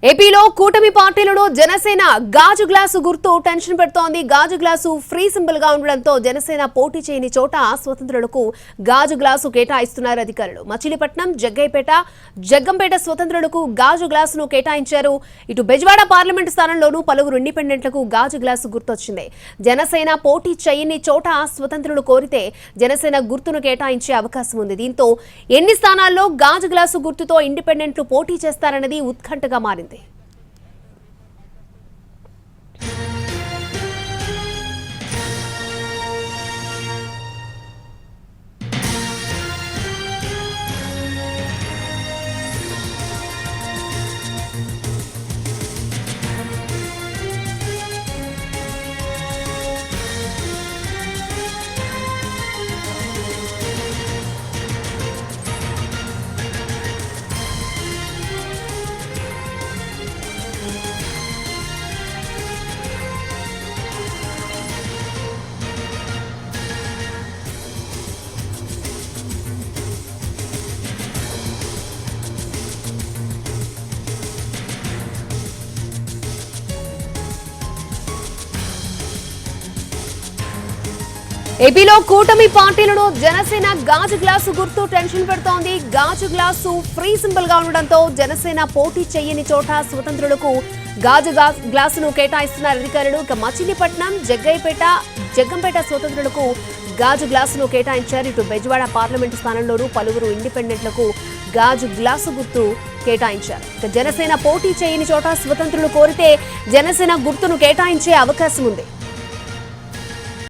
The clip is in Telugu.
ఏపీలో కూటమి పార్టీలను జనసేన గాజు గ్లాసు గుర్తు టెన్షన్ పెడుతోంది. గాజు గ్లాసు ఫ్రీ సింబల్ గా ఉండడంతో జనసేన పోటీ చేయని చోట స్వతంత్రులకు గాజు గ్లాసు కేటాయిస్తున్నారు అధికారులు. మచిలీపట్నం, జగ్గైపేట, జగ్గంపేట స్వతంత్రులకు గాజు గ్లాసును కేటాయించారు. ఇటు బెజవాడ పార్లమెంటు స్థానంలోనూ పలువురు ఇండిపెండెంట్లకు గాజు గ్లాసు గుర్తొచ్చింది. జనసేన పోటీ చేయని చోట స్వతంత్రులు కోరితే జనసేన గుర్తును కేటాయించే అవకాశం ఉంది. దీంతో ఎన్ని స్థానాల్లో గాజు గ్లాసు గుర్తుతో ఇండిపెండెంట్లు పోటీ చేస్తారన్నది ఉత్కంఠగా మారింది. ఏపీలో కూటమి పార్టీలను జనసేన గాజు గ్లాసు గుర్తు టెన్షన్ పెడుతోంది. గాజు గ్లాసు ఫ్రీ సింబల్ గా ఉండడంతో జనసేన పోటీ చేయని చోట స్వతంత్రులకు గాజు గ్లాసును కేటాయిస్తున్నారు అధికారులు. ఇక మచిలీపట్నం, జగ్గైపేట, జగ్గంపేట స్వతంత్రులకు గాజు గ్లాసును కేటాయించారు. ఇటు బెజవాడ పార్లమెంటు స్థానంలోనూ పలువురు ఇండిపెండెంట్లకు గాజు గ్లాసు గుర్తు కేటాయించారు. ఇక జనసేన పోటీ చేయని చోట స్వతంత్రులు కోరితే జనసేన గుర్తును కేటాయించే అవకాశం ఉంది.